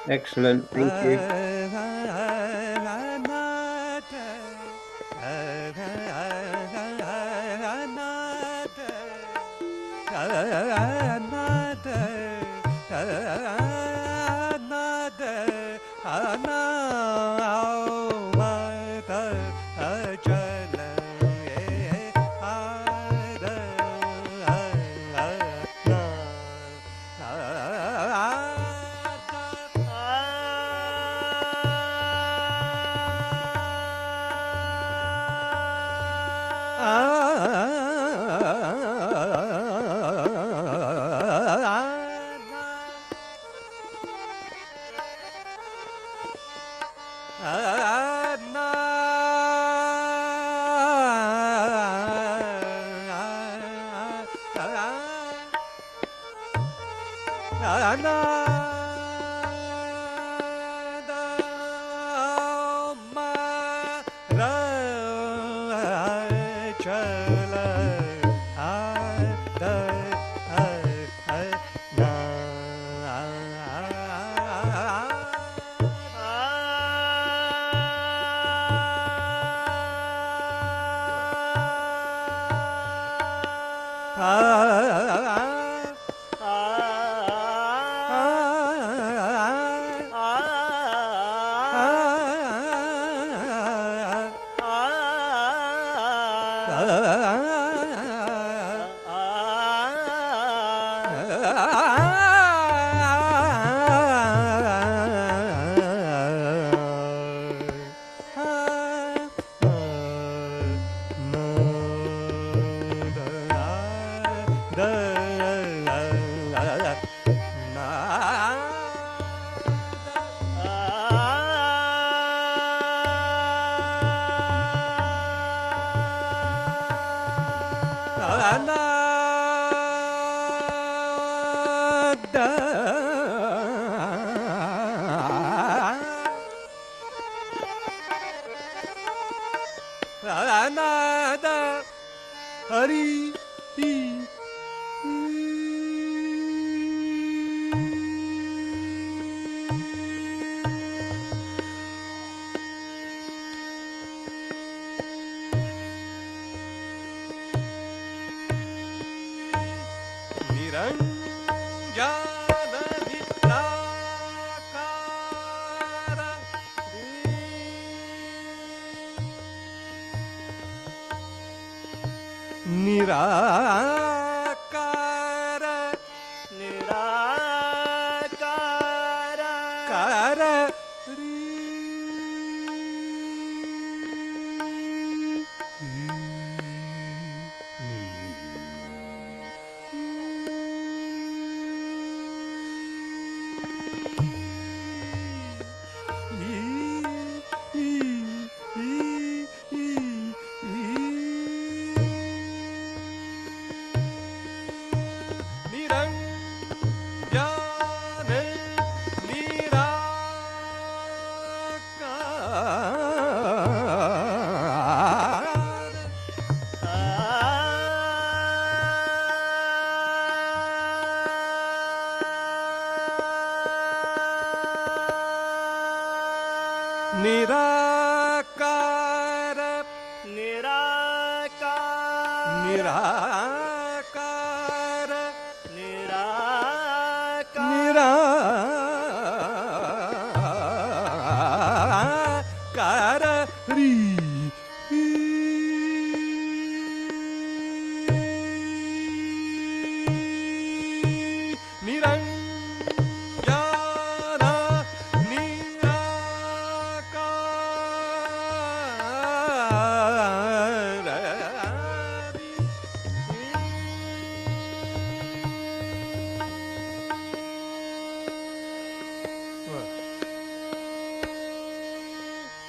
Excellent. Thank you.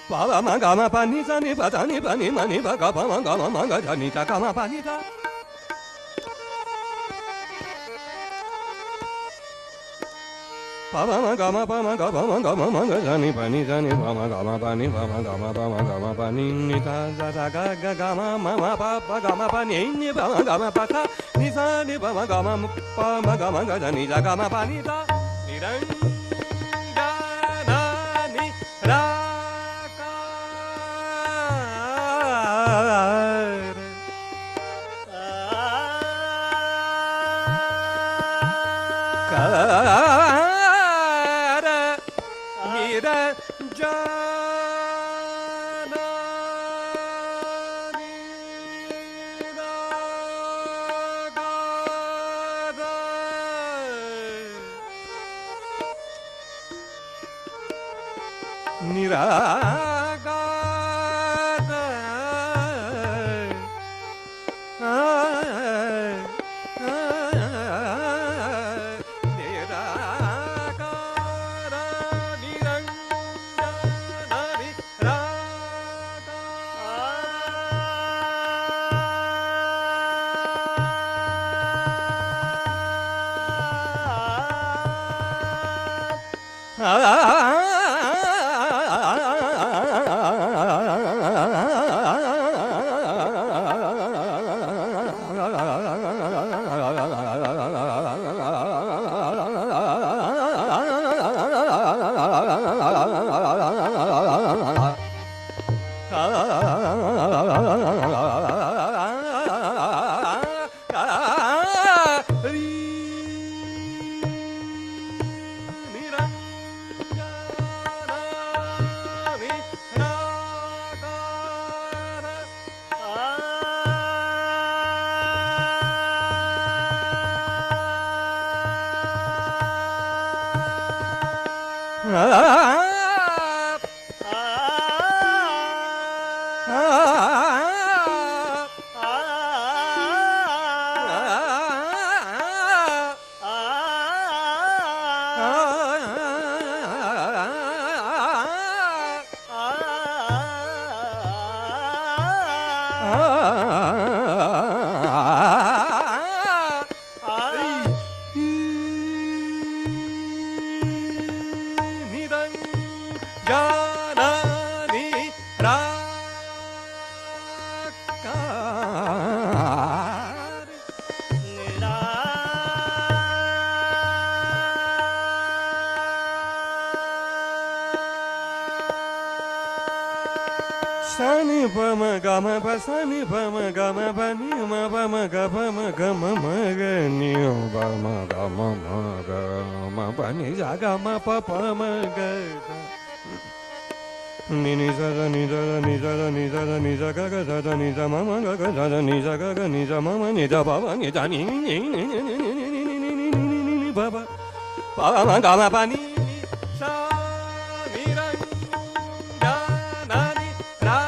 Pa ma ga ma pa ni sa ni pa ta ni pa ni ma ni pa ga pa ma ga ta ni ta ga ma pa ni ta. Pa ma ga ma pa ma ga pa ma ga ma ga ta ni pa ni sa ni pa ma ga ma pa ni pa ma ga ma pa ma ga ma pa ni ni ta sa ta ga ma pa pa ga ma pa ni ni pa ma ga ma pa ta ni sa ni pa ma ga ma pa ma ga ta ni ta ga ma pa ni ta ni ran ga Sani pama gama pa sani pama gama pa ni ma pama ga pama gama ma ga ni pama gama ma ga ma pa ni sa ga ma pa pama ga ni ni sa ga ni sa ga ni sa ga ni sa ga ni sa ga ga sa ni sa ma ma ga ga sa ni sa ga ga ni sa ma ma ni sa pa pa ni sa ni ni ni ni ni ni ni ni ni ni ni pa pa pa ma ga ma pa ni sa ni ra ga na ni ra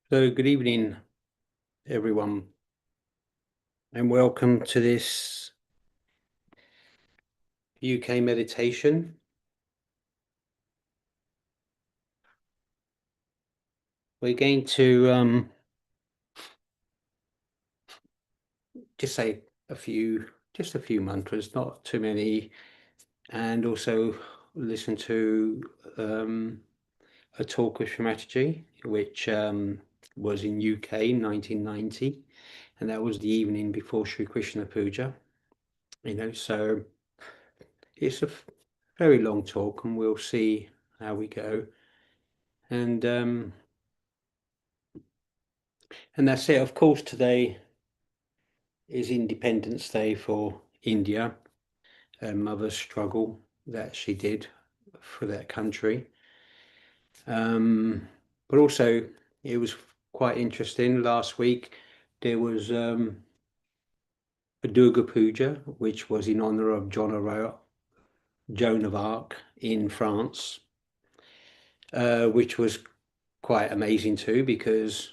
So good evening, everyone, and welcome to this UK meditation. we're going to just say just a few mantras, not too many, and also listen to a talk with Strategy, which was in UK in 1990, and that was the evening before Sri Krishna Puja. So it's a very long talk, and we'll see how we go. And that's it. Of course, today is Independence Day for India, and mother's struggle that she did for that country. But also, it was quite interesting. Last week, there was a Durga Puja, which was in honor of Joan of Arc in France, which was quite amazing too, because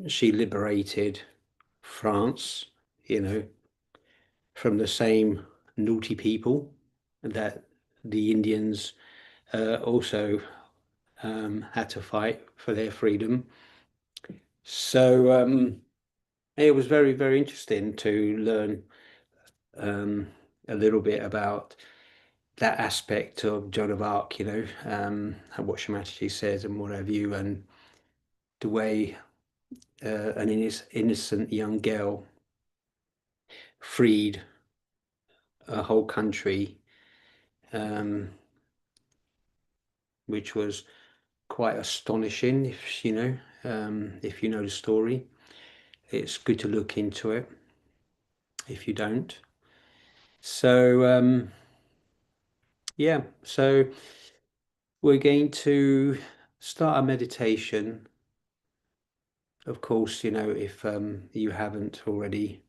she liberated France, from the same naughty people that the Indians also had to fight for their freedom. So it was very, very interesting to learn a little bit about that aspect of Joan of Arc, and what Shamaji says and what have you, and the way an innocent young girl freed a whole country, um, which was quite astonishing. If you know the story, it's good to look into it if you don't. So yeah, so we're going to start a meditation. Of course, if you haven't already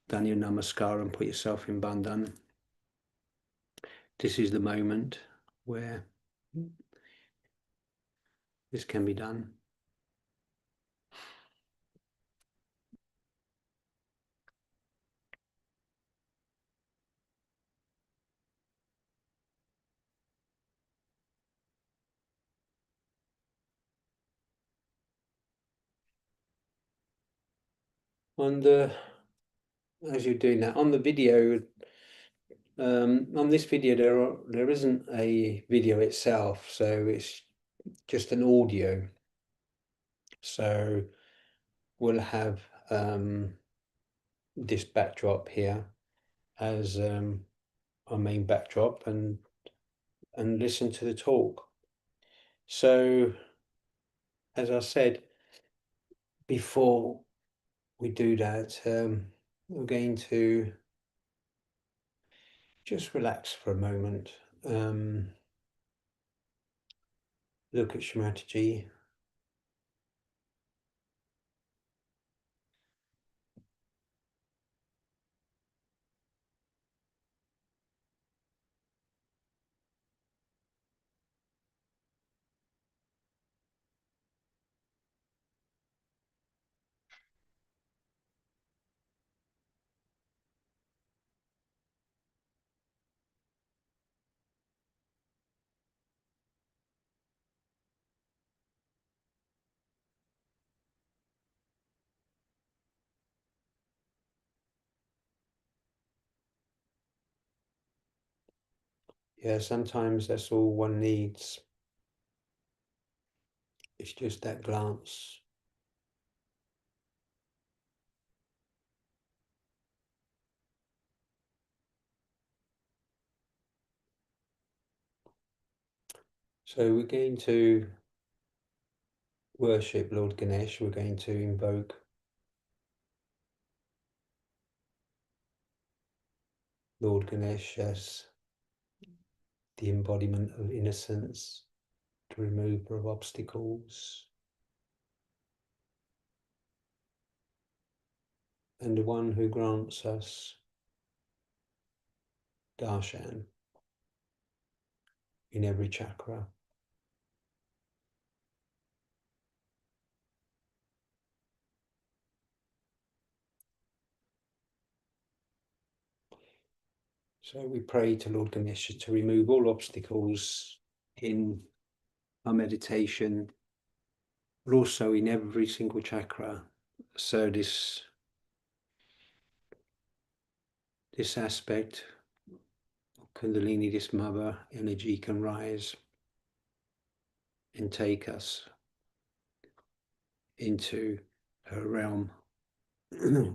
done your namaskar and put yourself in bandhan, this is the moment where this can be done. As you're doing that on the video, on this video, there isn't a video itself, so it's just an audio. So we'll have this backdrop here as our main backdrop, and listen to the talk. So, as I said before we do that, we're going to just relax for a moment. Look at Shamaji. Yeah, sometimes that's all one needs. It's just that glance. So we're going to worship Lord Ganesh. We're going to invoke Lord Ganesh as the embodiment of innocence, the remover of obstacles, and the one who grants us darshan in every chakra. So we pray to Lord Ganesha to remove all obstacles in our meditation, but also in every single chakra. So this aspect of Kundalini, this mother energy, can rise and take us into her realm,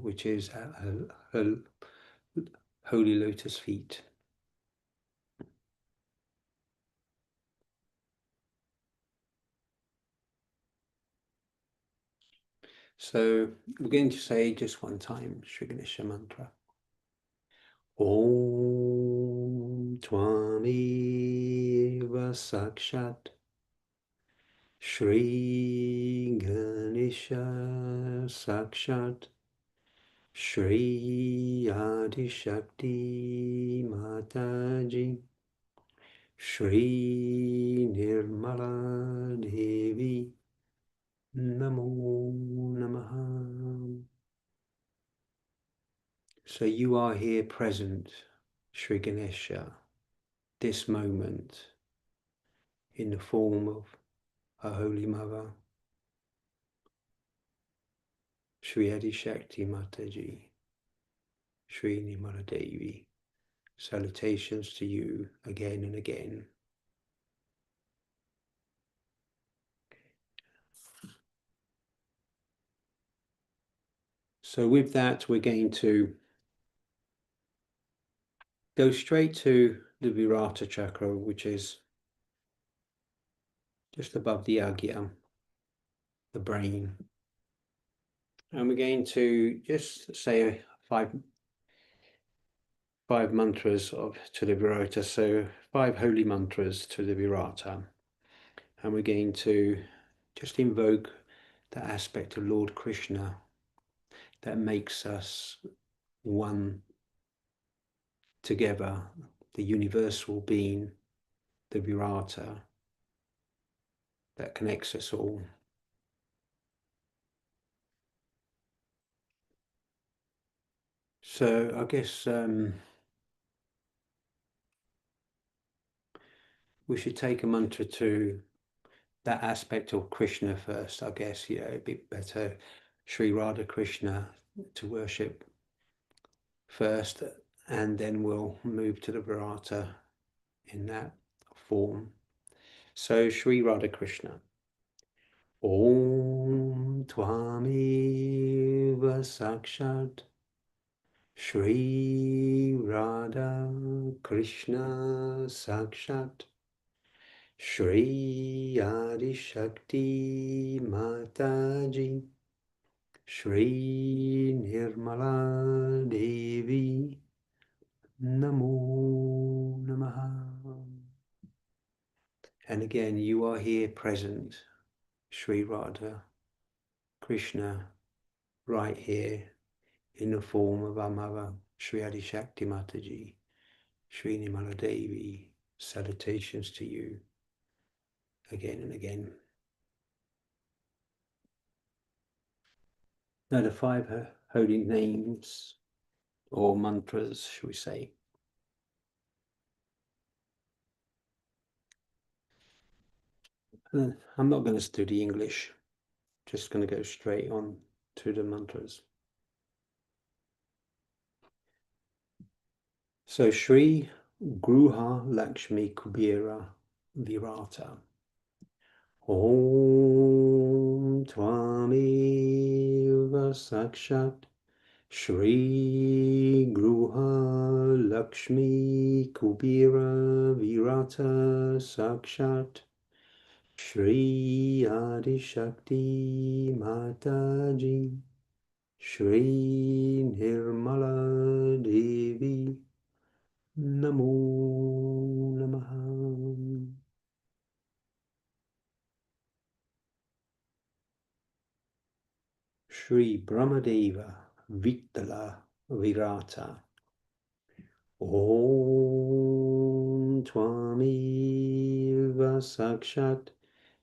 which is her holy lotus feet. So we're going to say just one time Sri Ganesha mantra. Om Twameva Sakshat Shri Ganesha Sakshat Shri Adi Shakti Mataji Shri Nirmala Devi Namo Namaha. So you are here present, Sri Ganesha, this moment, in the form of our Holy Mother, Shri Adi Shakti Mataji, Shri Nirmala Devi. Salutations to you again and again. So with that, we're going to go straight to the Virata chakra, which is just above the Agya, the brain. And we're going to just say five mantras to the Virata, so 5 holy mantras to the Virata. And we're going to just invoke the aspect of Lord Krishna that makes us one together, the universal being, the Virata, that connects us all. So I guess we should take a mantra to that aspect of Krishna first. I guess, it'd be better Sri Radha Krishna to worship first, and then we'll move to the Virata in that form. So Sri Radha Krishna. Om Twameva Sakshat Shri Radha Krishna Sakshat Shri Adi Shakti Mataji Shri Nirmala Devi Namo Namaha. And again, you are here present, Sri Radha Krishna, right here in the form of our mother, Sri Adi Shakti Mataji, Sri Nirmala Devi. Salutations to you again and again. Now the 5 holy names or mantras, shall we say. I'm not going to study English, just going to go straight on to the mantras. So Shri Gruha Lakshmi Kubera Virata. Om Tvameva Sakshat Shri Gruha Lakshmi Kubera Virata Sakshat Shri Adi Shakti Mataji Shri Nirmala Devi Namo Namaha. Shri Brahmadeva Vittala Virata. Om Twameva Sakshat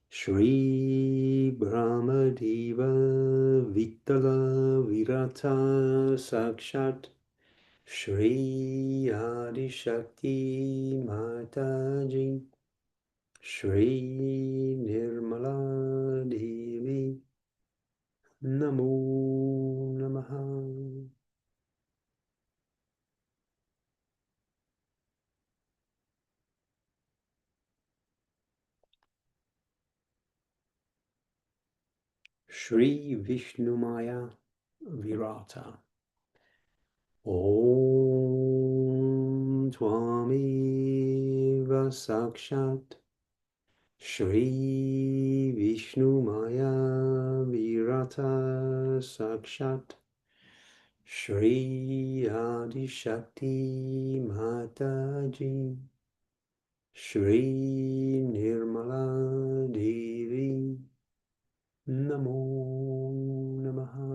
Shri Brahmadeva Vittala Virata Sakshat Shri Adi Shakti Mataji Shri Nirmala Devi Namo Namaha. Shri Vishnumaya Virata. Om Twameva Sakshat Shri Vishnumaya Virata Sakshat Shri Adi Shakti Mataji Shri Nirmala Devi Namo Namaha.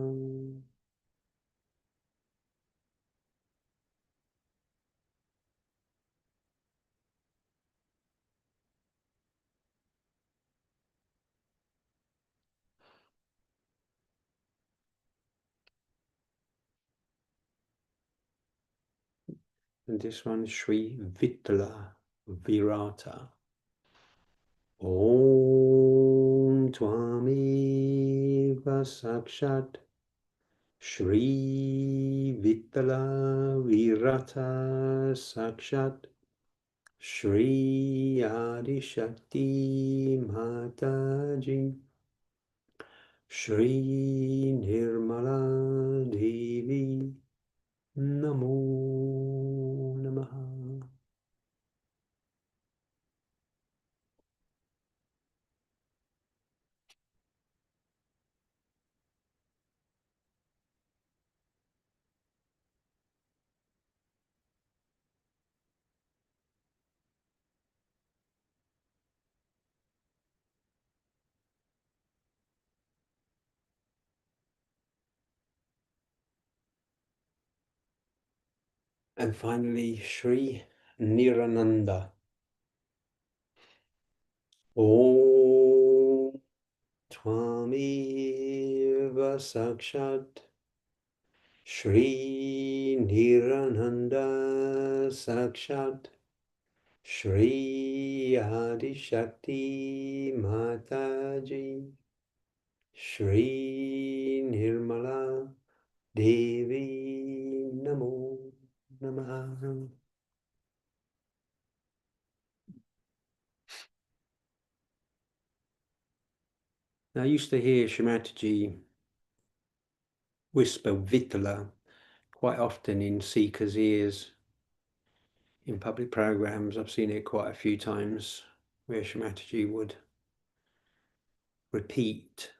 And this one, Sri Vittala Virata. Om Twameva Sakshat Shri Vittala Virata Sakshat Shri Adi Shakti Mataji Shri Nirmala Devi Namo Namaha. And finally, Sri Nirananda. Om Twameva Sakshat Shri Nirananda Sakshat Shri Adi Shakti Mataji Shri Nirmala Devi Namo Namaha. I used to hear Shrimataji whisper Vittala quite often in seekers' ears in public programs. I've seen it quite a few times where Shrimataji would repeat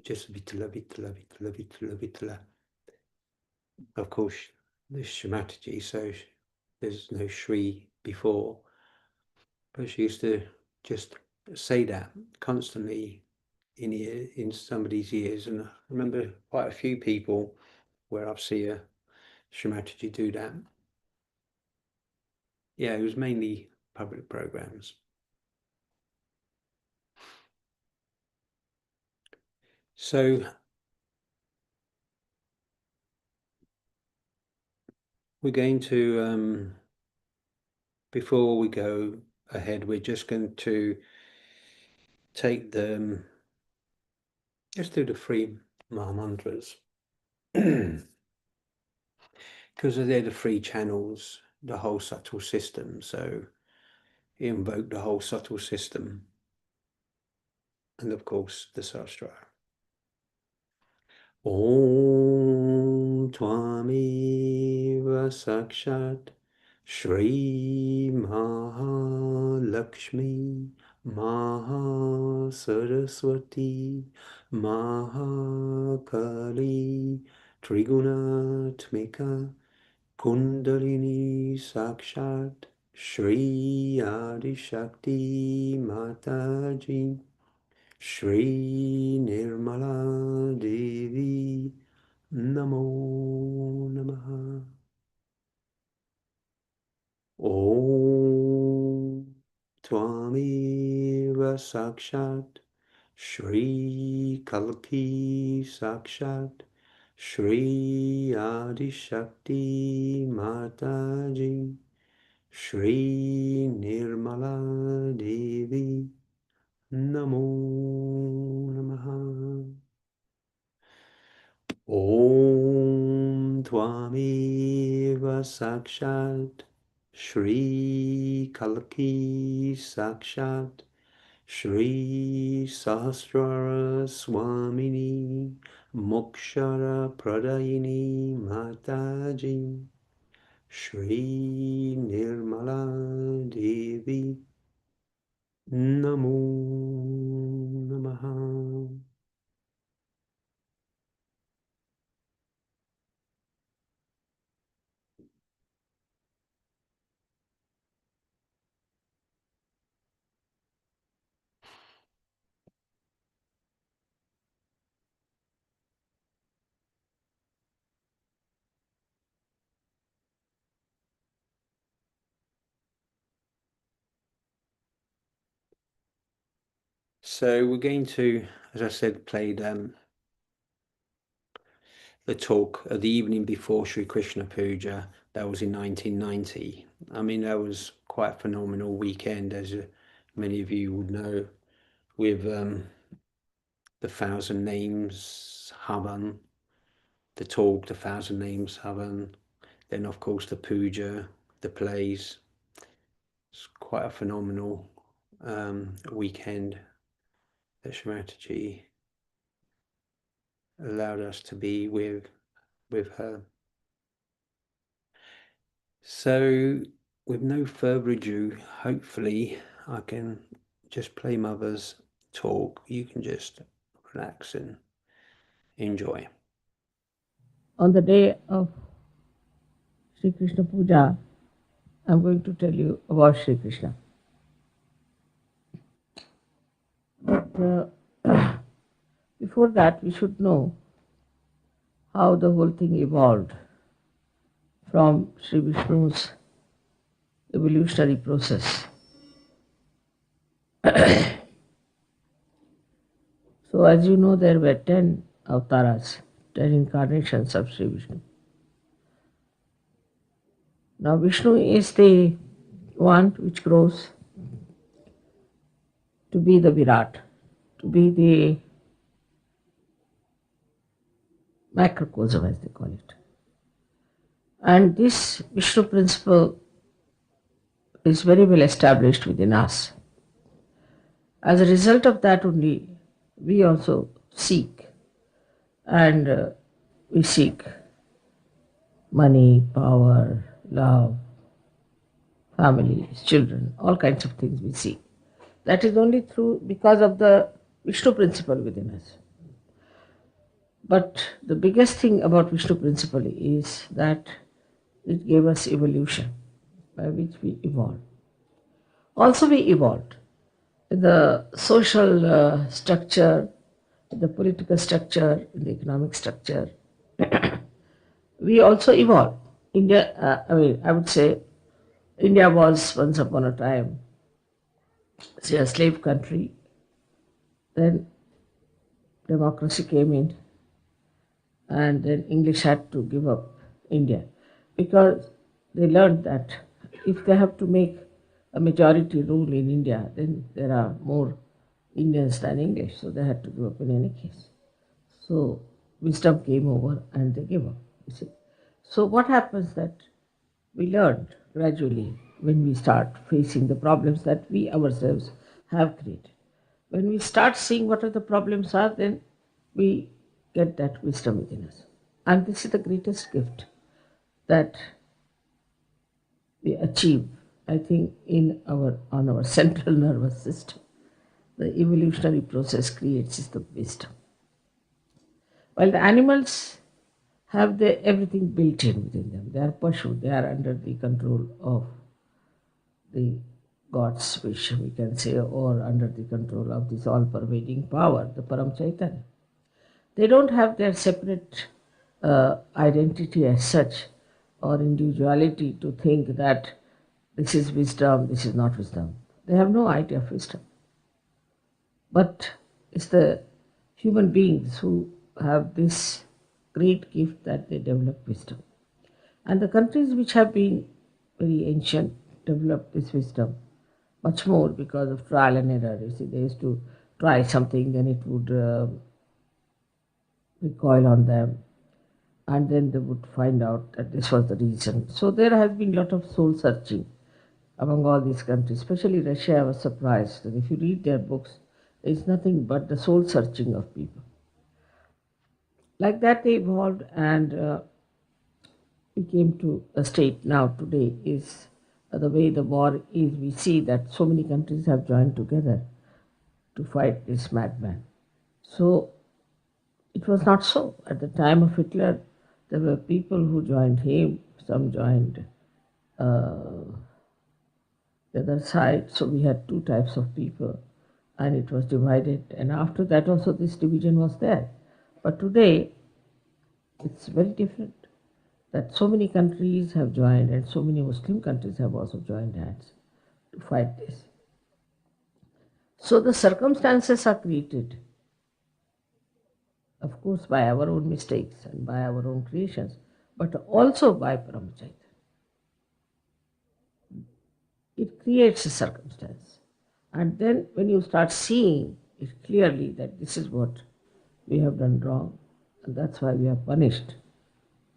just Vittala, Vittala, Vittala, Vittala, Vittala. Of course, this Shrimataji, so there's no Shri before, but she used to just say that constantly in somebody's ears. And I remember quite a few people where I've seen a Shrimataji do that. Yeah, it was mainly public programs. So we're going to, before we go ahead, we're just going to take the, let's do the three Maha mantras. Because they're the three channels, the whole subtle system. So invoke the whole subtle system. And of course, the Sastra. Om Twameva Sakshat Shri Mahalakshmi Maha Saraswati Mahakali Trigunatmika Kundalini Sakshat Shri Adi Shakti Mataji Shri Nirmala Devi Namo Namaha. Om Twameva Sakshat Shri Kalki Sakshat Shri Adi Shakti Mataji Shri Nirmala Devi Namo Namaha. Om Tvameva Sakshat Shri Kalki Sakshat Shri Sahasrara Swamini Mokshara Pradayini Mataji Shri Nirmala Devi Namo Namaha. So we're going to, as I said, play the talk the evening before Sri Krishna Puja. That was in 1990. I mean, that was quite a phenomenal weekend, as many of you would know, with the Thousand Names Havan, the talk, the Thousand Names Havan, then of course the puja, the plays. It's quite a phenomenal weekend that Shrimataji allowed us to be with her. So with no further ado, hopefully I can just play Mother's talk. You can just relax and enjoy. On the day of Sri Krishna Puja, I'm going to tell you about Sri Krishna. But before that, we should know how the whole thing evolved from Sri Vishnu's evolutionary process. So, as you know, there were 10 avatars, 10 incarnations of Sri Vishnu. Now, Vishnu is the one which grows to be the Virat, to be the macrocosm, as they call it. And this Vishnu principle is very well established within us. As a result of that only, we also seek, and we seek money, power, love, families, children, all kinds of things we seek. That is only through because of the Vishnu principle within us. But the biggest thing about Vishnu principle is that it gave us evolution by which we evolved. Also, we evolved in the social structure, in the political structure, in the economic structure. We also evolved. I would say, India was once upon a time, say, a slave country. Then democracy came in, and then English had to give up India because they learned that if they have to make a majority rule in India, then there are more Indians than English, so they had to give up in any case. So wisdom came over and they gave up. You see. So what happens that we learn gradually when we start facing the problems that we ourselves have created. When we start seeing what are the problems are, then we get that wisdom within us. And this is the greatest gift that we achieve, I think, on our central nervous system. The evolutionary process creates is the wisdom. While the animals have everything built in within them, they are pashu, they are under the control of the God's wish, we can say, or under the control of this all-pervading power, the Param Chaitanya. They don't have their separate identity as such or individuality to think that this is wisdom, this is not wisdom. They have no idea of wisdom. But it's the human beings who have this great gift that they develop wisdom. And the countries which have been very ancient, developed this wisdom much more because of trial and error. You see, they used to try something, then it would recoil on them, and then they would find out that this was the reason. So there has been a lot of soul searching among all these countries, especially Russia. I was surprised that if you read their books, it's nothing but the soul searching of people. Like that, they evolved, and we came to a state now today is the way the war is. We see that so many countries have joined together to fight this madman. So it was not so. At the time of Hitler, there were people who joined him, some joined the other side. So we had two types of people, and it was divided. And after that, also, this division was there. But today, it's very different that so many countries have joined, and so many Muslim countries have also joined hands to fight this. So the circumstances are created, of course, by our own mistakes and by our own creations, but also by Brahmacharya. It creates a circumstance. And then when you start seeing it clearly that this is what we have done wrong, and that's why we are punished,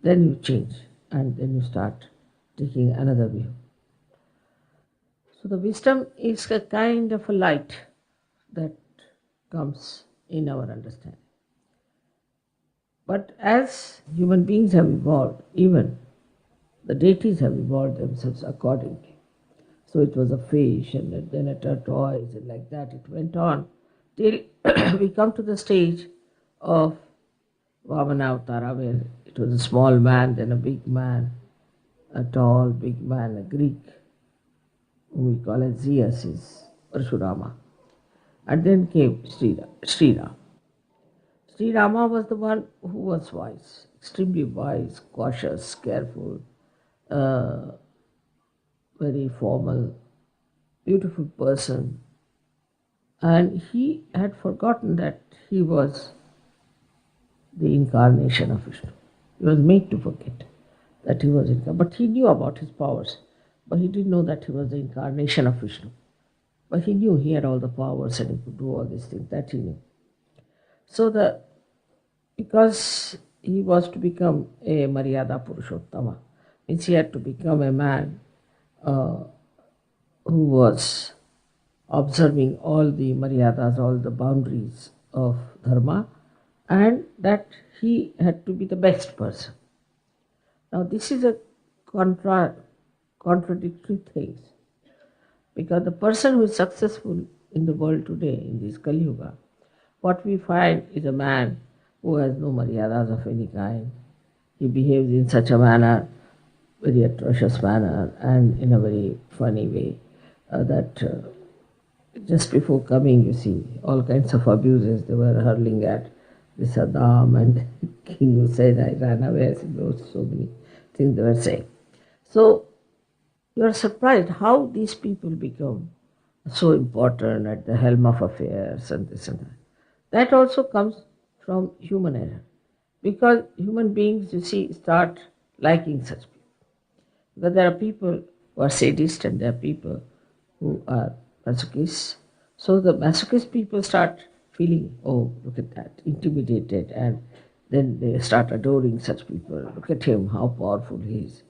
then you change and then you start taking another view. So the wisdom is a kind of a light that comes in our understanding. But as human beings have evolved, even the deities have evolved themselves accordingly. So it was a fish and then a tortoise, and like that it went on till we come to the stage of Vamana Avtara, where it was a small man, then a big man, a tall, big man, a Greek, whom we call as Zeus, is Parshurama. And then came Sri Ram. Sri Rama was the one who was wise, extremely wise, cautious, careful, uh, very formal, beautiful person. And he had forgotten that he was the incarnation of Vishnu. He was made to forget that he was incarnate. But he knew about his powers, but he didn't know that he was the incarnation of Vishnu. But he knew he had all the powers and he could do all these things, that he knew. So because he was to become a Maryada Purushottama, means he had to become a man who was observing all the Maryadas, all the boundaries of Dharma, and that he had to be the best person. Now this is a contradictory thing, because the person who is successful in the world today, in this Kali Yuga, what we find is a man who has no maryadas of any kind. He behaves in such a manner, very atrocious manner, and in a very funny way, that just before coming, you see, all kinds of abuses they were hurling at the Saddam and King Hussein. I ran away, so many things they were saying. So you are surprised how these people become so important at the helm of affairs and this and that. That also comes from human error, because human beings, you see, start liking such people. Because there are people who are sadists and there are people who are masochists. So the masochist people start feeling, oh, look at that, intimidated, and then they start adoring such people. Look at him, how powerful he is.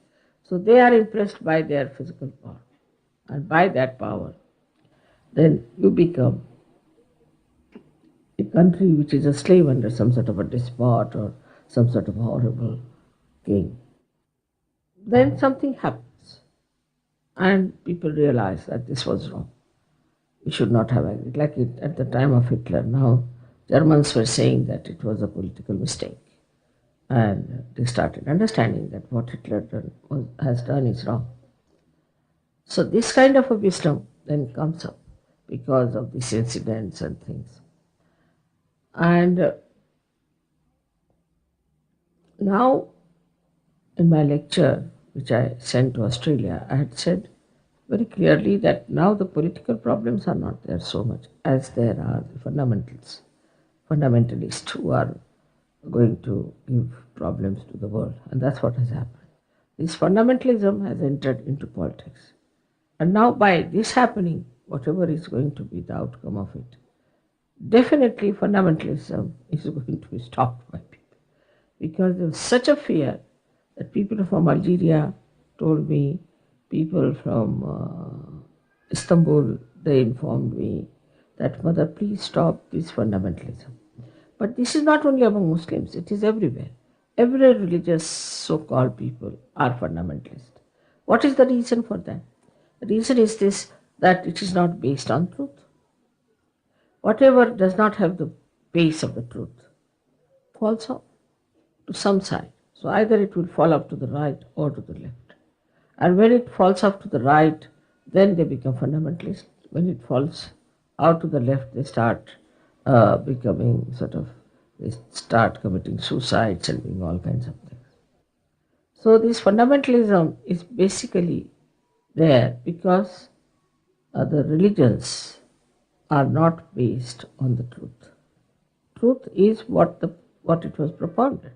So they are impressed by their physical power. And by that power, then you become a country which is a slave under some sort of a despot or some sort of horrible king. Then something happens, and people realize that this was wrong. We should not have agreed. Like at the time of Hitler, now Germans were saying that it was a political mistake. And they started understanding that what Hitler has done is wrong. So this kind of a wisdom then comes up because of these incidents and things. And now in my lecture, which I sent to Australia, I had said very clearly that now the political problems are not there so much as there are the fundamentalists who are going to give problems to the world. And that's what has happened. This fundamentalism has entered into politics. And now by this happening, whatever is going to be the outcome of it, definitely fundamentalism is going to be stopped by people. Because there was such a fear that people from Algeria told me, people from Istanbul, they informed me that, Mother, please stop this fundamentalism. But this is not only among Muslims, it is everywhere. Every religious so called people are fundamentalist. What is the reason for that? The reason is this, that it is not based on truth. Whatever does not have the base of the truth falls off to some side. So either it will fall off to the right or to the left. And when it falls off to the right, then they become fundamentalist. When it falls out to the left, they start becoming they start committing suicides and doing all kinds of things. So this fundamentalism is basically there because the religions are not based on the truth. Truth is what it was propounded.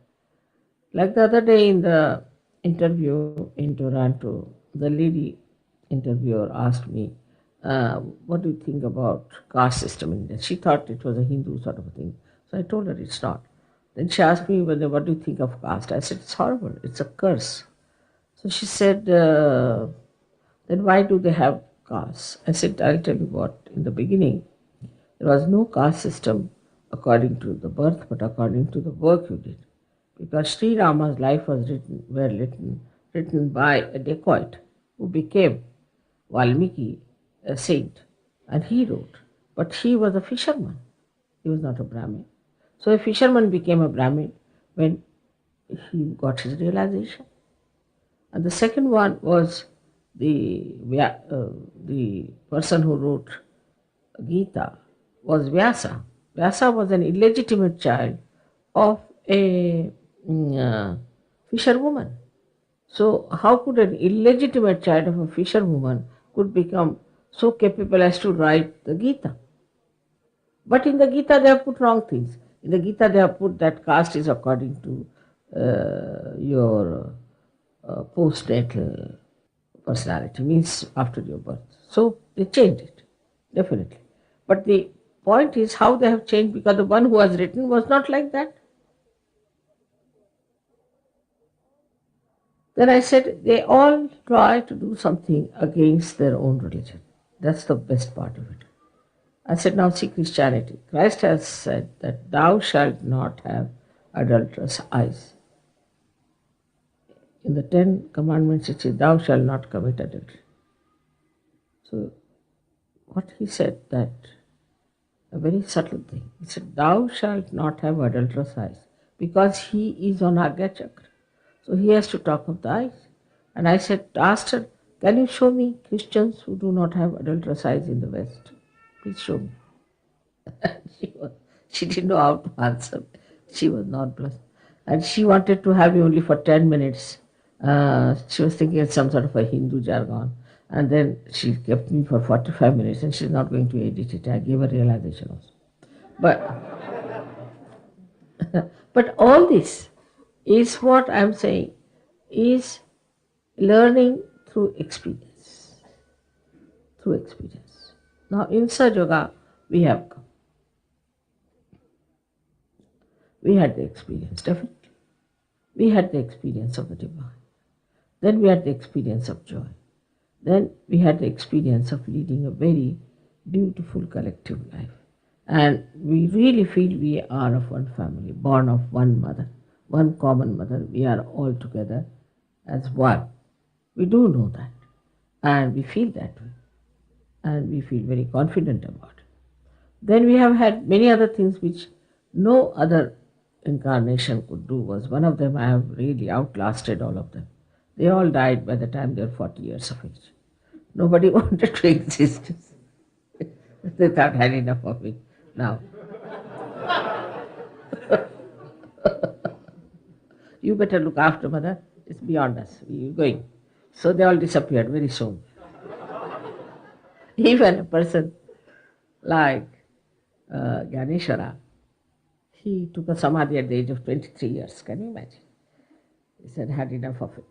Like the other day in the interview in Toronto, the lady interviewer asked me, what do you think about caste system in India? She thought it was a Hindu sort of a thing. So I told her it's not. Then she asked me, what do you think of caste? I said, it's horrible. It's a curse. So she said, then why do they have caste? I said, I'll tell you what. In the beginning, there was no caste system according to the birth, but according to the work you did. Because Sri Rama's life was written by a dacoit who became Valmiki, a saint, and he wrote. But he was a fisherman. He was not a Brahmin. So a fisherman became a Brahmin when he got his realization. And the second one was the person who wrote Gita was Vyasa. Vyasa was an illegitimate child of a fisherwoman. So how could an illegitimate child of a fisherwoman could become so capable as to write the Gita? But in the Gita they have put wrong things. In the Gita they have put that caste is according to your postnatal personality, means after your birth. So they changed it, definitely. But the point is how they have changed, because the one who has written was not like that. Then I said they all try to do something against their own religion. That's the best part of it. I said, now see Christianity. Christ has said that thou shalt not have adulterous eyes. In the 10 Commandments it says, thou shalt not commit adultery. So what he said, that a very subtle thing. He said, thou shalt not have adulterous eyes, because he is on Agya Chakra. So he has to talk of the eyes. And I asked her, can you show me Christians who do not have adulterous eyes in the West? Please show me. She didn't know how to answer. She was nonplussed. And she wanted to have me only for 10 minutes. She was thinking it's some sort of a Hindu jargon. And then she kept me for 45 minutes and she's not going to edit it. I gave her realization also. But all this is what I'm saying is learning through experience. Through experience. Now in Sahaja Yoga we have come. We had the experience, definitely. We had the experience of the divine. Then we had the experience of joy. Then we had the experience of leading a very beautiful collective life. And we really feel we are of one family, born of one mother, one common mother. We are all together as one. We do know that. And we feel that way. And we feel very confident about it. Then we have had many other things which no other incarnation could do. Was one of them I have really outlasted all of them. They all died by the time they were 40 years of age. Nobody wanted to exist. They thought had enough of it now. You better look after mother. It's beyond us. We're going. So they all disappeared very soon. Even a person like Ganeshwara, he took a samadhi at the age of 23 years. Can you imagine? He said, had enough of it.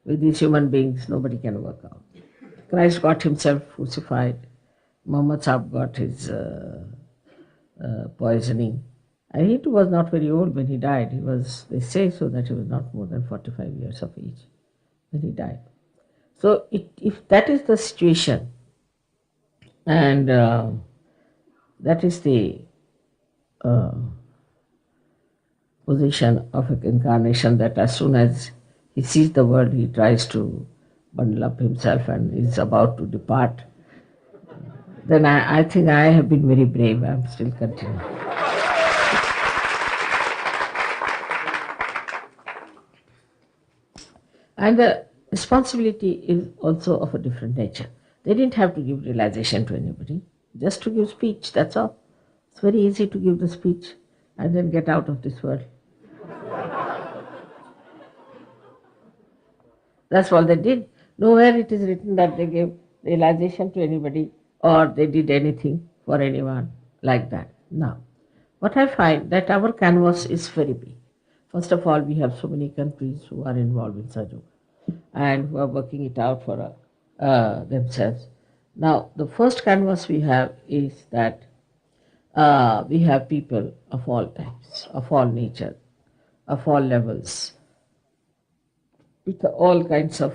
With these human beings, nobody can work out. Christ got himself crucified. Muhammad Sahib got his poisoning. And he too was not very old when he died. He was, they say so, that he was not more than 45 years of age when he died. So if that is the situation, and that is the uh, position of an incarnation, that as soon as he sees the world, he tries to bundle up himself and is about to depart, then I think I have been very brave. I'm still continuing. And the responsibility is also of a different nature. They didn't have to give realization to anybody, just to give speech, that's all. It's very easy to give the speech and then get out of this world. That's all they did. Nowhere it is written that they gave realization to anybody or they did anything for anyone like that. Now, what I find that our canvas is very big. First of all, we have so many countries who are involved in Sahaja and who are working it out for themselves. Now, the first canvas we have is that we have people of all types, of all nature, of all levels, with all kinds of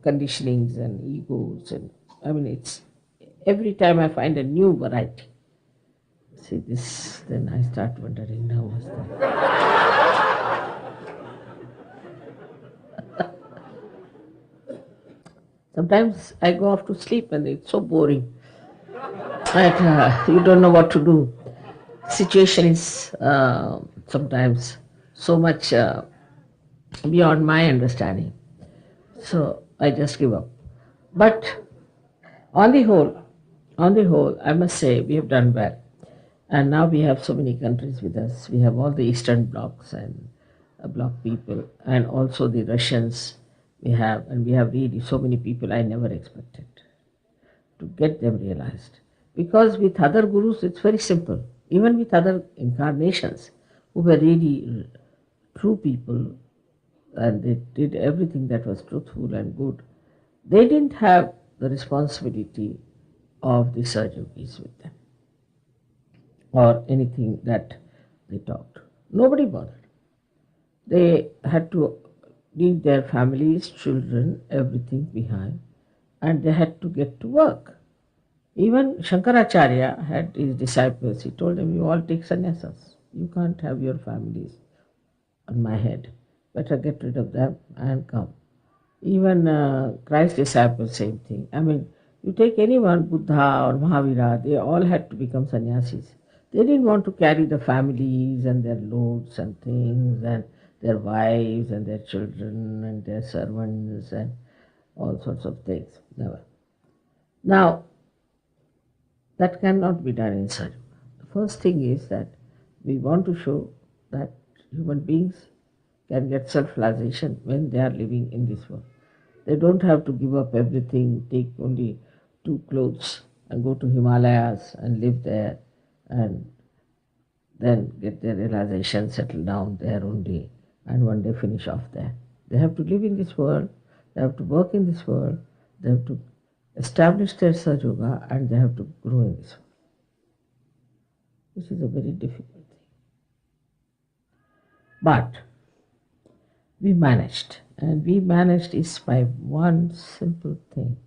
conditionings and egos, and I mean, it's every time I find a new variety. See this, then I start wondering now what's that. Sometimes I go off to sleep and it's so boring that you don't know what to do. Situation is sometimes so much beyond my understanding. So I just give up. But on the whole, I must say we have done well. And now we have so many countries with us. We have all the Eastern blocs and bloc people, and also the Russians we have, and we have really so many people I never expected to get them realized. Because with other gurus, it's very simple. Even with other incarnations who were really true people and they did everything that was truthful and good, they didn't have the responsibility of the surgeries with them or anything that they talked. Nobody bothered. They had to leave their families, children, everything behind, and they had to get to work. Even Shankaracharya had his disciples. He told them, you all take sannyasas. You can't have your families on my head. Better get rid of them and come. Even Christ's disciples, same thing. I mean, you take anyone, Buddha or Mahavira, they all had to become sannyasis. They didn't want to carry the families and their loads and things and their wives and their children and their servants and all sorts of things. Never. Now, that cannot be done in sadhana. The first thing is that we want to show that human beings can get self-realization when they are living in this world. They don't have to give up everything, take only 2 clothes and go to Himalayas and live there and then get their realization, settle down there only and one day finish off there. They have to live in this world, they have to work in this world, they have to establish their Sahaja and they have to grow in this world. This is a very difficult thing. But we managed, and we managed is by one simple thing,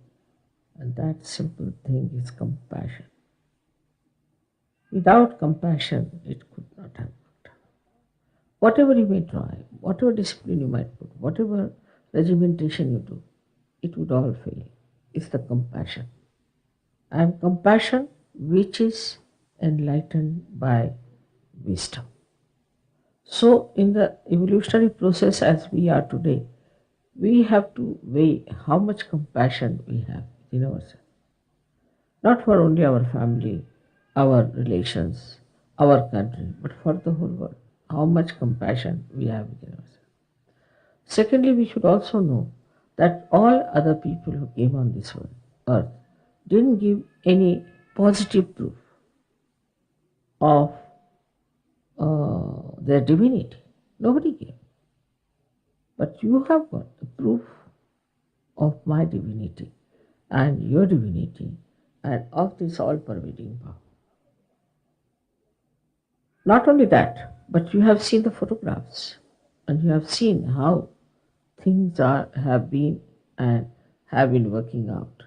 and that simple thing is compassion. Without compassion, it could not have worked. Whatever you may try, whatever discipline you might put, whatever regimentation you do, it would all fail. It's the compassion. And compassion which is enlightened by wisdom. So, in the evolutionary process as we are today, we have to weigh how much compassion we have in ourselves. Not for only our family, our relations, our country, but for the whole world. How much compassion we have within ourselves. Secondly, we should also know that all other people who came on this earth didn't give any positive proof of their divinity. Nobody gave. But you have got the proof of my divinity and your divinity and of this all-pervading power. Not only that, but you have seen the photographs and you have seen how things have been and have been working out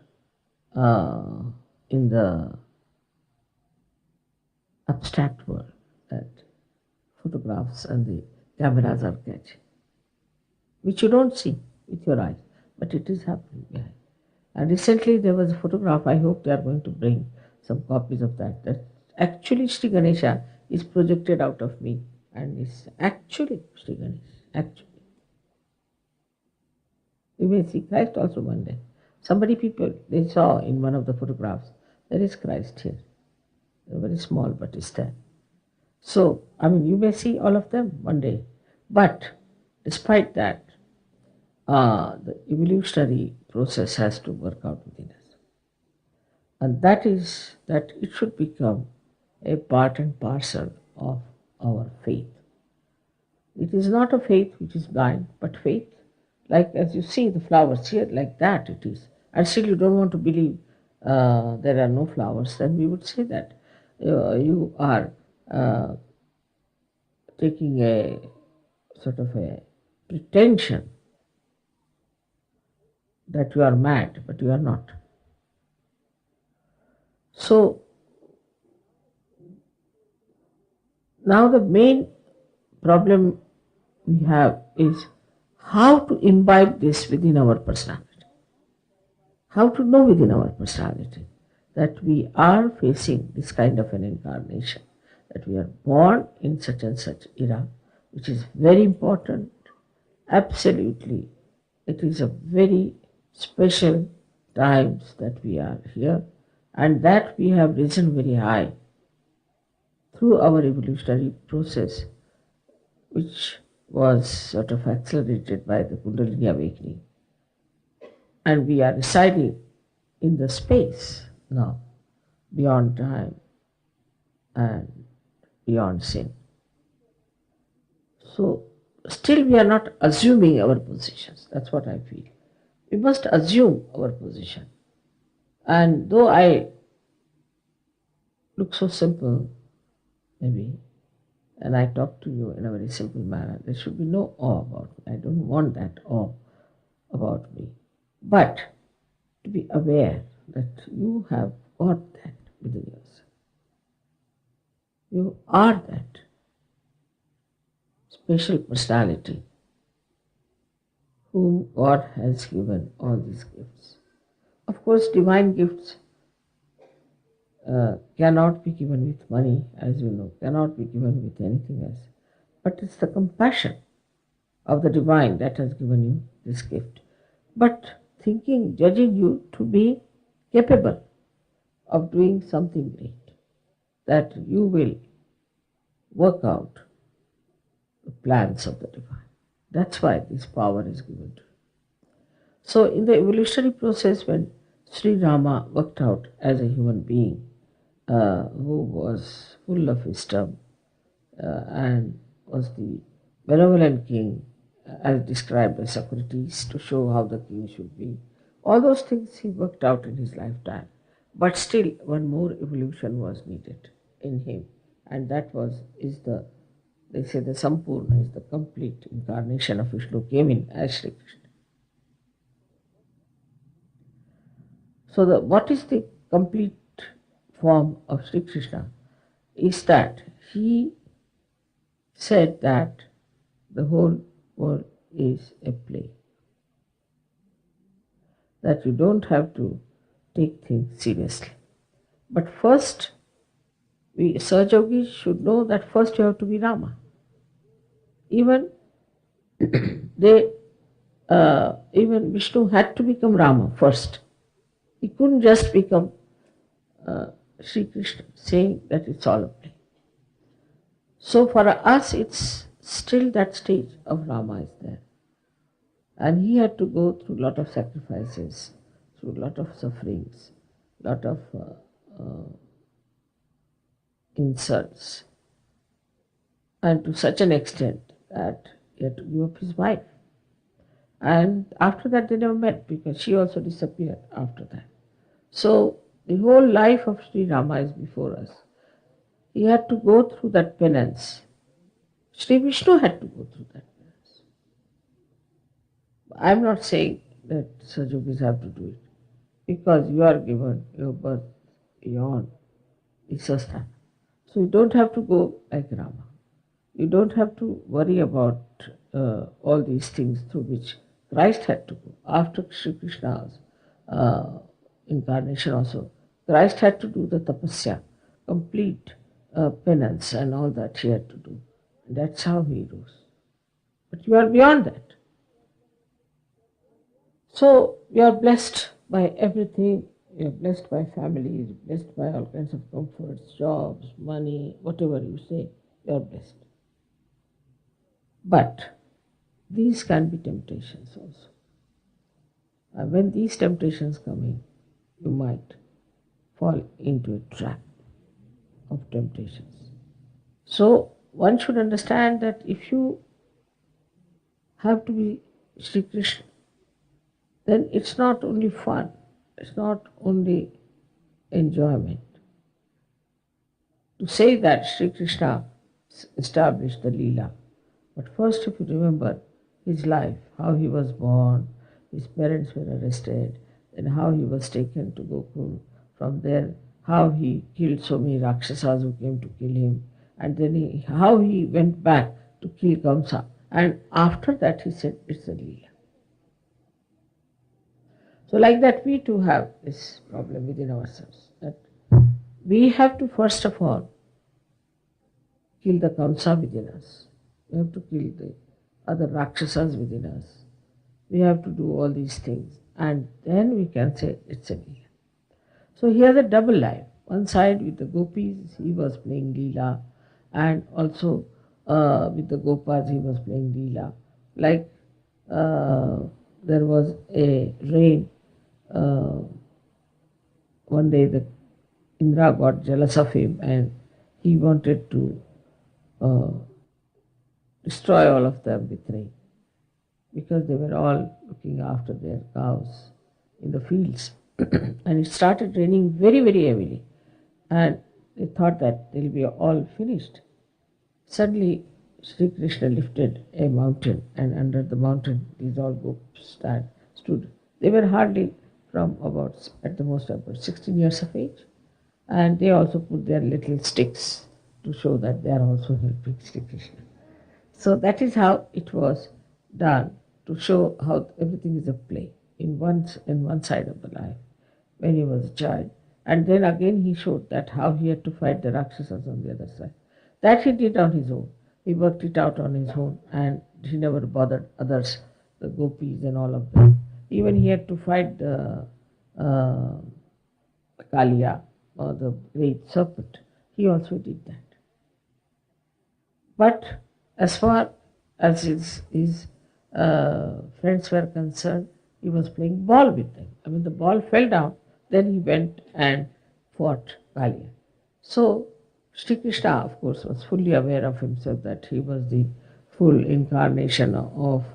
in the abstract world that photographs and the cameras are catching, which you don't see with your eyes, but it is happening behind. And recently there was a photograph, I hope they are going to bring some copies of that, that actually Sri Ganesha is projected out of me and is actually Sri Ganesha, actually. You may see Christ also one day. People, they saw in one of the photographs, there is Christ here. They're very small, but it's there. So, you may see all of them one day. But despite that, the evolutionary process has to work out within us. And that is that it should become a part and parcel of our faith. It is not a faith which is blind, but faith, like as you see the flowers here, like that it is. And still you don't want to believe there are no flowers, then we would say that you are taking a sort of a pretension that you are mad, but you are not. So now the main problem we have is how to imbibe this within our personality. How to know within our personality that we are facing this kind of an incarnation, that we are born in such and such era, which is very important. Absolutely, it is a very special times that we are here, and that we have risen very high through our evolutionary process, which was sort of accelerated by the Kundalini awakening. And we are residing in the space now, beyond time and beyond sin. So, still we are not assuming our positions. That's what I feel. We must assume our position. And though I look so simple, maybe, and I talk to you in a very simple manner, there should be no awe about me. I don't want that awe about me. But to be aware that you have got that within yourself. You are that special personality whom God has given all these gifts. Of course, divine gifts cannot be given with money, as you know, cannot be given with anything else. But it's the compassion of the divine that has given you this gift. But judging you to be capable of doing something great, that you will work out the plans of the divine. That's why this power is given to you. So in the evolutionary process, when Sri Rama worked out as a human being who was full of wisdom and was the benevolent king as described by Socrates to show how the king should be. All those things he worked out in his lifetime. But still one more evolution was needed in him, and that they say the Sampurna is the complete incarnation of Vishnu came in as Sri Krishna. So what is the complete form of Sri Krishna is that he said that the whole world is a play. That you don't have to take things seriously. But first, we Sahajogis should know that first you have to be Rama. Even even Vishnu had to become Rama first. He couldn't just become Sri Krishna, saying that it's all a play. So for us, it's still that stage of Rama is there. And he had to go through a lot of sacrifices, through a lot of sufferings, a lot of insults, and to such an extent that he had to give up his wife. And after that, they never met because she also disappeared after that. So the whole life of Sri Rama is before us. He had to go through that penance. Sri Vishnu had to go through that penance. I'm not saying that Sajogis have to do it because you are given your birth beyond Isasthana. So you don't have to go like Rama. You don't have to worry about all these things through which Christ had to go. After Sri Krishna's uh, incarnation also, Christ had to do the tapasya, complete penance and all that he had to do. And that's how he rose. But you are beyond that. So you are blessed by everything. You are blessed by families, blessed by all kinds of comforts, jobs, money, whatever you say, you are blessed. But these can be temptations also. When these temptations come in, you might fall into a trap of temptations. So one should understand that if you have to be Sri Krishna, then it's not only fun, it's not only enjoyment. To say that Sri Krishna established the Leela, but first if you remember his life, how he was born, his parents were arrested, then how he was taken to Gokul, from there how he killed so many Rakshasas who came to kill him, and then how he went back to kill Kamsa, and after that he said it's a Leela. So like that we too have this problem within ourselves, that we have to first of all kill the Kamsa within us. We have to kill the other Rakshasas within us. We have to do all these things and then we can say it's a Leela. So he has a double life. One side with the gopis he was playing Leela, and also with the Gopas he was playing Leela. Like there was a rain, one day the Indra got jealous of him and he wanted to uh, destroy all of them with rain, because they were all looking after their cows in the fields. And it started raining very, very heavily. And they thought that they'll be all finished. Suddenly, Sri Krishna lifted a mountain, and under the mountain, these all groups stood. They were hardly from about, at the most, about 16 years of age. And they also put their little sticks to show that they are also helping Sri Krishna. So that is how it was done, to show how everything is a play in one side of the life when he was a child. And then again he showed that how he had to fight the Rakshasas on the other side. That he did on his own. He worked it out on his own and he never bothered others, the gopis and all of them. Even he had to fight the Kaliya, or the great serpent. He also did that. But as far as his friends were concerned, he was playing ball with them. I mean, the ball fell down, then he went and fought Kaliya. So, Sri Krishna, of course, was fully aware of himself that he was the full incarnation of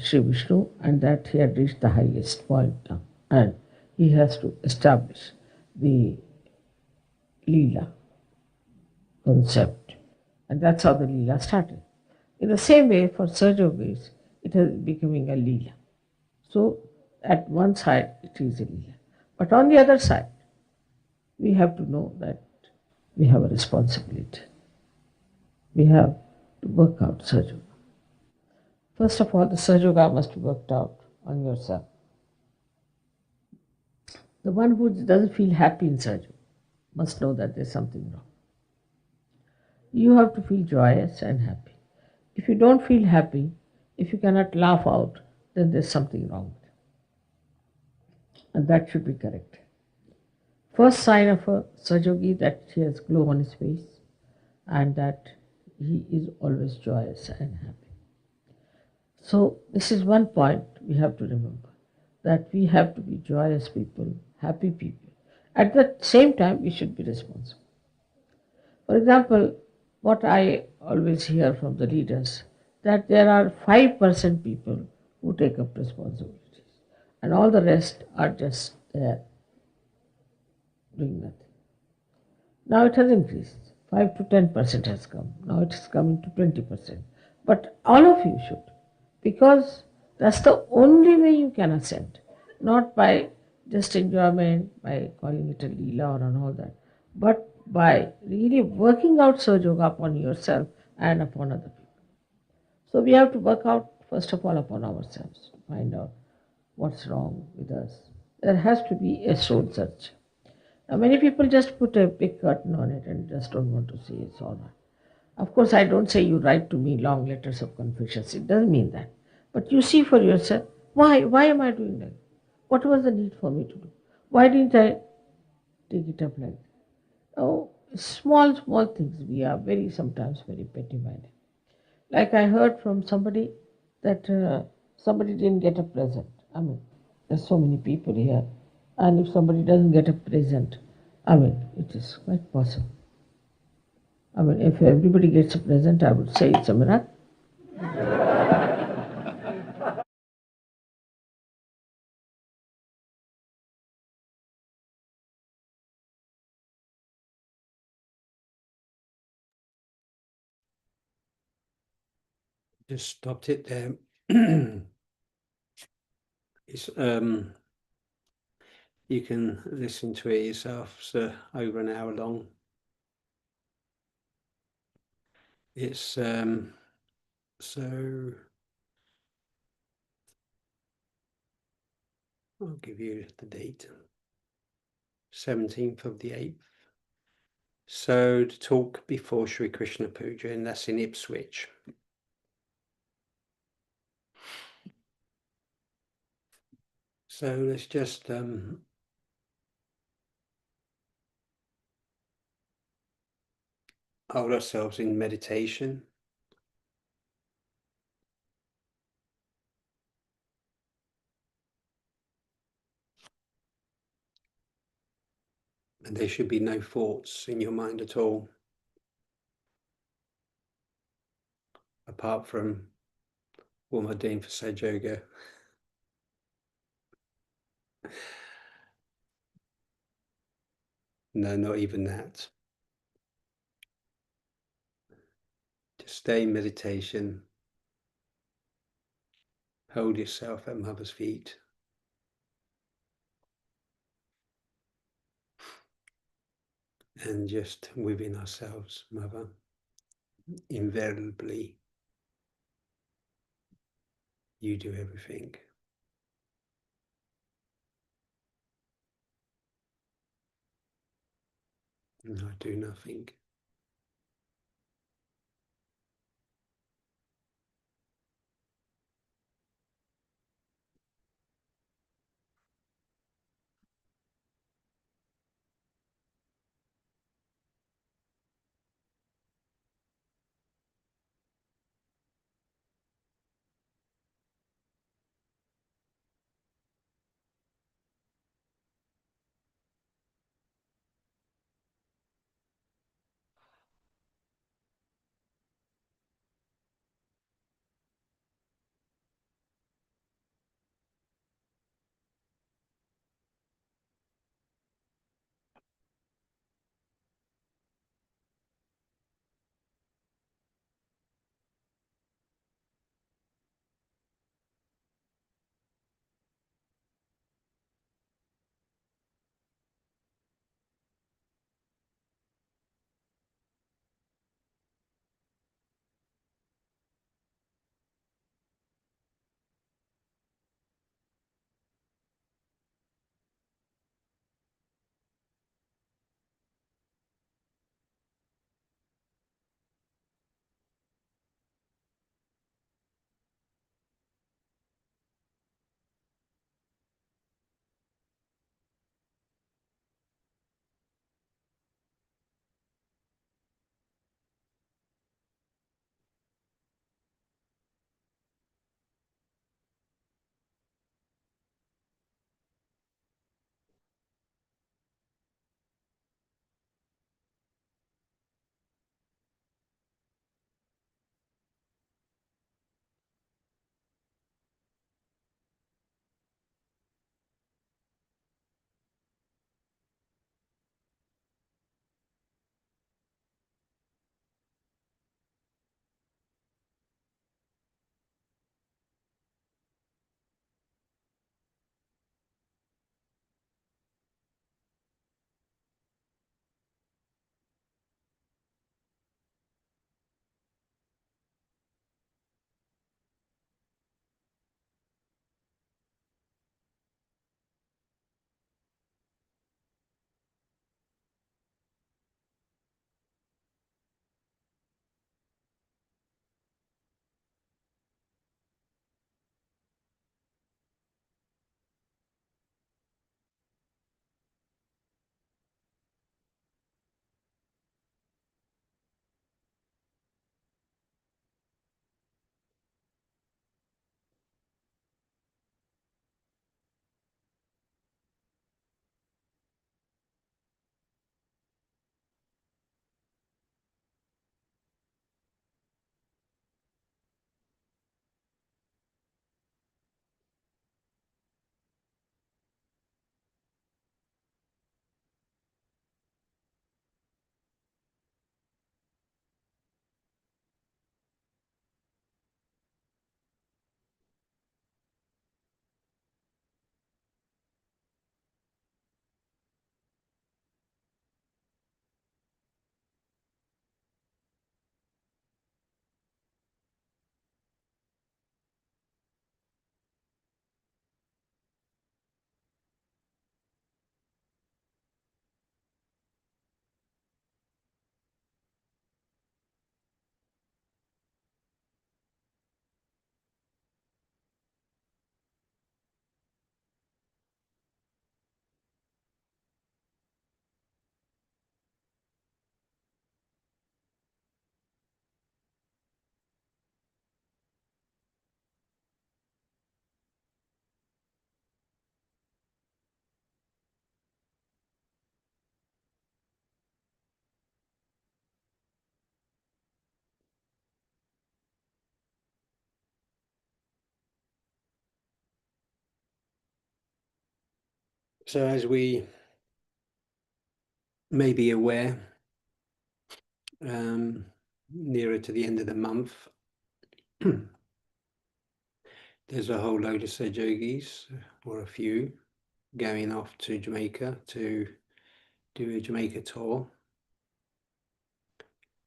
Sri Vishnu and that he had reached the highest point now. And he has to establish the Leela concept. And that's how the Leela started. In the same way, for Sajogis, it is becoming a Leela. So, at one side, it is a Leela. But on the other side, we have to know that we have a responsibility. We have to work out Sajoga. First of all, the Sajoga must be worked out on yourself. The one who doesn't feel happy in Sajoga must know that there's something wrong. You have to feel joyous and happy. If you don't feel happy, if you cannot laugh out, then there's something wrong with you. And that should be corrected. First sign of a Sajogi that he has glow on his face and that he is always joyous and happy. So this is one point we have to remember, that we have to be joyous people, happy people. At the same time, we should be responsible. For example, what I always hear from the leaders, that there are 5% people who take up responsibilities, and all the rest are just there doing nothing. Now it has increased. 5 to 10% has come. Now it is coming to 20%. But all of you should, because that's the only way you can ascend. Not by just enjoyment, by calling it a leela or and all that, but by really working out Sahaja Yoga upon yourself and upon other people. So we have to work out, first of all, upon ourselves, to find out what's wrong with us. There has to be a soul search. Now, many people just put a big curtain on it and just don't want to see it's all right. Of course, I don't say you write to me long letters of confessions. It doesn't mean that. But you see for yourself, why? Why am I doing that? What was the need for me to do? Why didn't I take it up like that? Oh, small things. We are very, sometimes very petty minded. Like I heard from somebody that somebody didn't get a present. I mean, there's so many people here. And if somebody doesn't get a present, I mean, it is quite possible. I mean, if everybody gets a present, I would say it's a miracle. Just stopped it there. It's you can listen to it yourself. It's over an hour long. It's so I'll give you the date. 17th of the 8th. So the talk before Sri Krishna Puja, and that's in Ipswich. So let's just hold ourselves in meditation. And there should be no thoughts in your mind at all, apart from what am I doing for Saj Yoga? No, not even that. Just stay in meditation. Hold yourself at Mother's feet. And just within ourselves, Mother, invariably, you do everything. And I do nothing. So as we may be aware, nearer to the end of the month, there's a whole load of Sejogis, or a few, going off to Jamaica to do a Jamaica tour.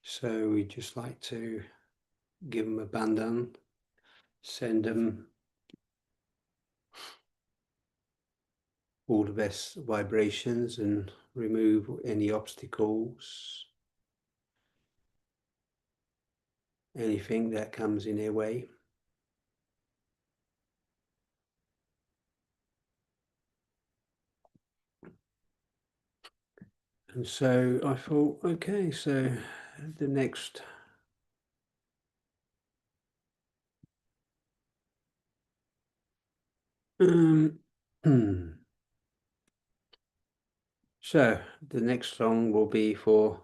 So we'd just like to give them a bandan, send them all the best vibrations and remove any obstacles, anything that comes in their way. And so I thought, okay, so the next um, so the next song will be for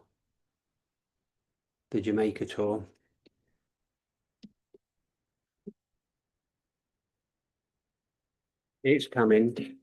the Jamaica tour. It's coming.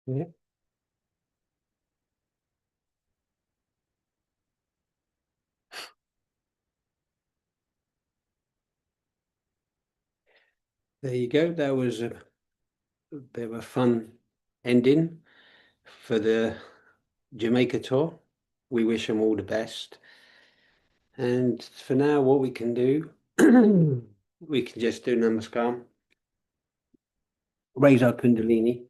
Yeah. There you go. That was a bit of a fun ending for the Jamaica tour. We wish them all the best. And for now, what we can do, we can just do Namaskar, raise our Kundalini.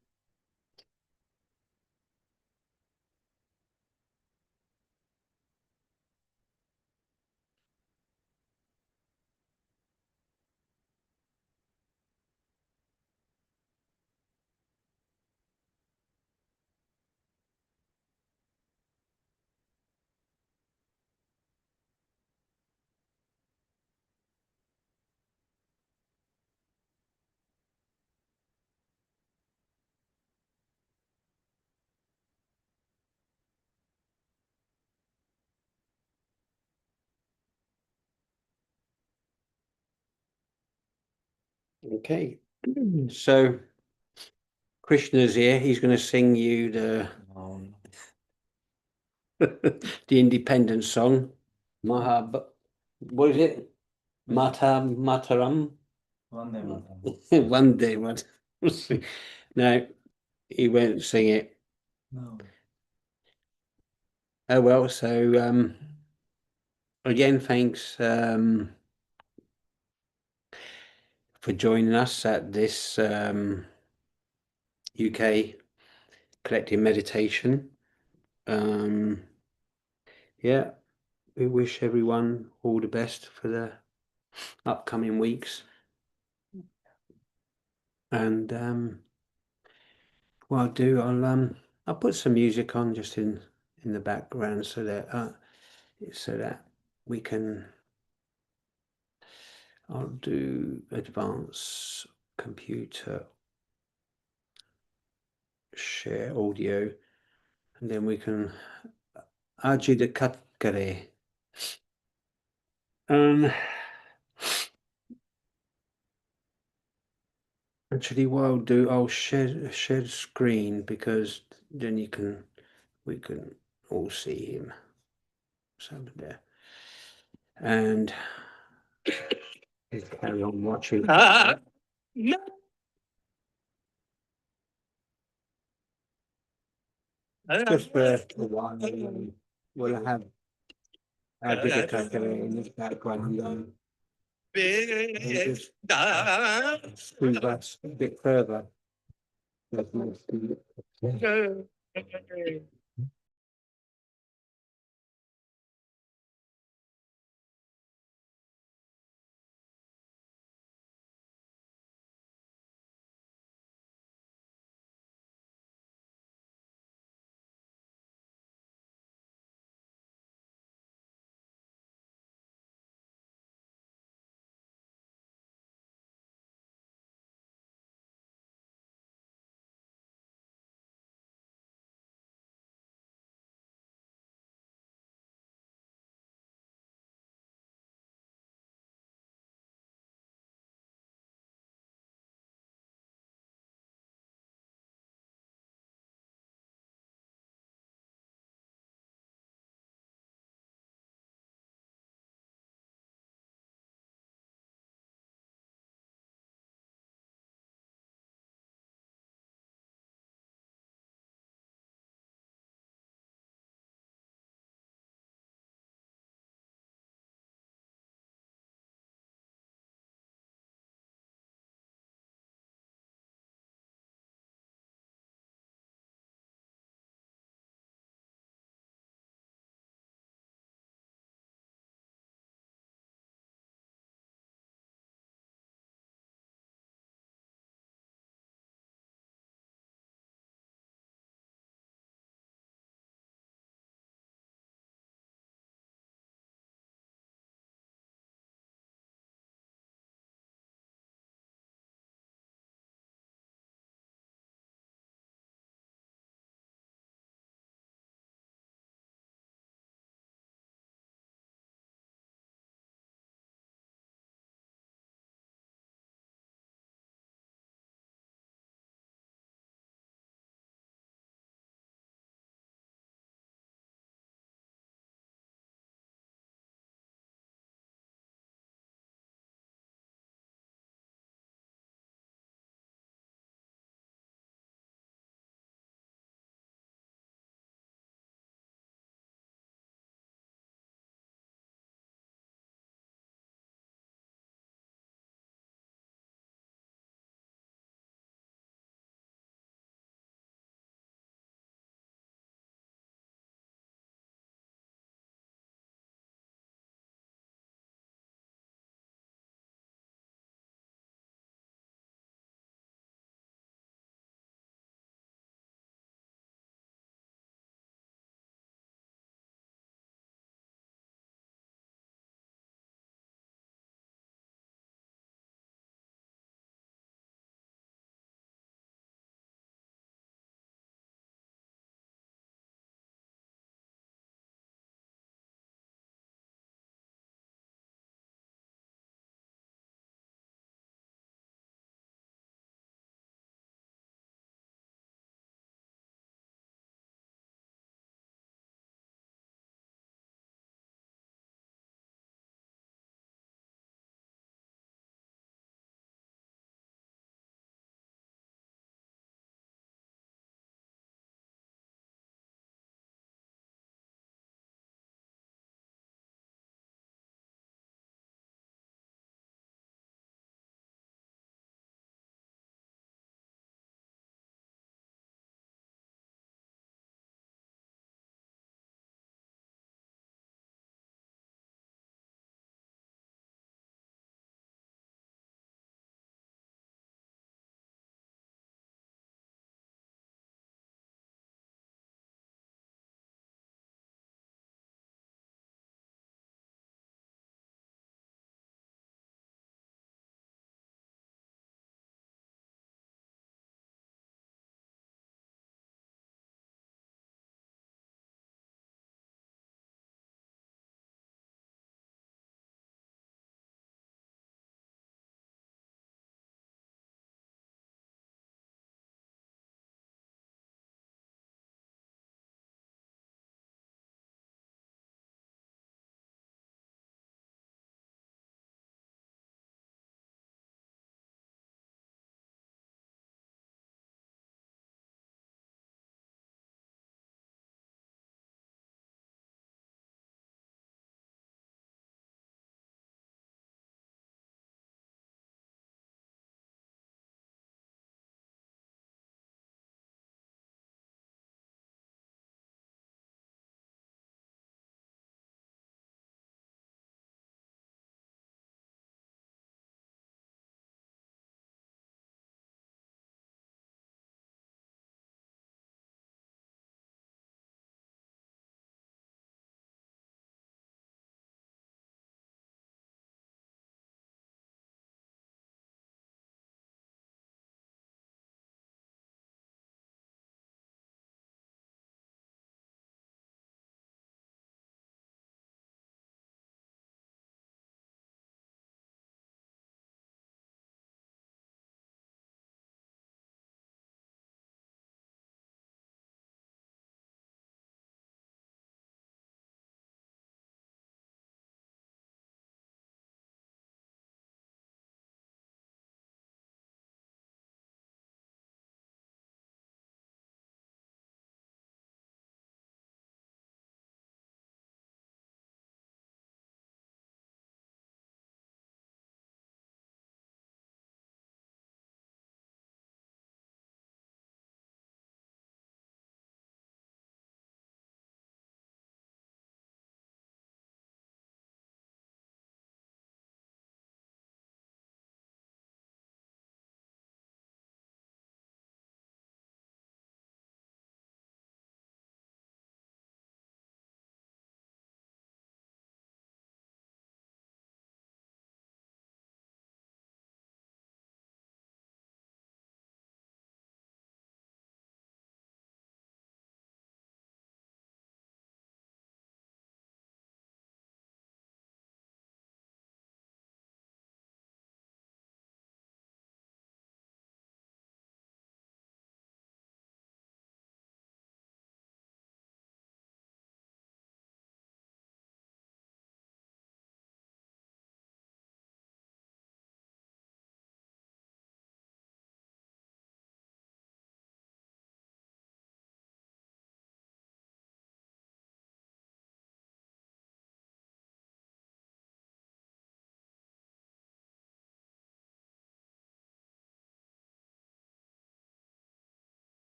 Okay. So Krishna's here. He's going to sing you the the independence song. Mahab. What is it? Mataram. One day, what? No, he won't sing it. No. Oh well. So again, thanks for joining us at this UK collective meditation. Yeah, we wish everyone all the best for the upcoming weeks. And what I'll do, I'll put some music on just in the background so that we can. I'll do advanced computer share audio, and then we can Ajit Katkare. Actually, what I'll do, I'll share the screen because then we can all see him. So there, and carry on watching. Just for a while, we'll have Ajit Katkare in this background. Just move us a bit further.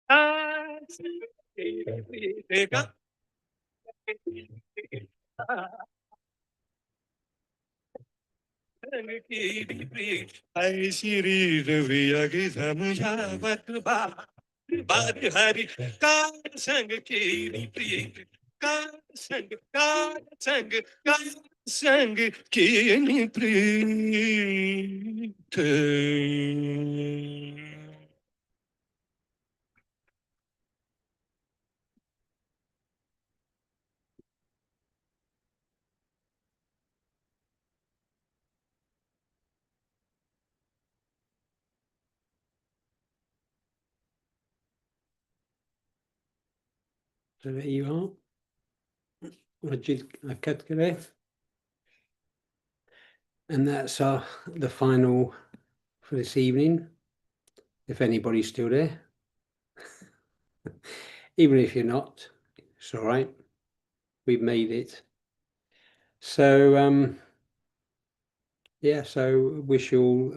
I Shri Ravi Agizam Bari Hari Ka Sang Ki Pri Ka Sang Ka Sang Ka Sang Ki Pri So there you are. I've cut it. And that's the final for this evening, if anybody's still there. Even if you're not, it's all right. We've made it. So, yeah, so wish you all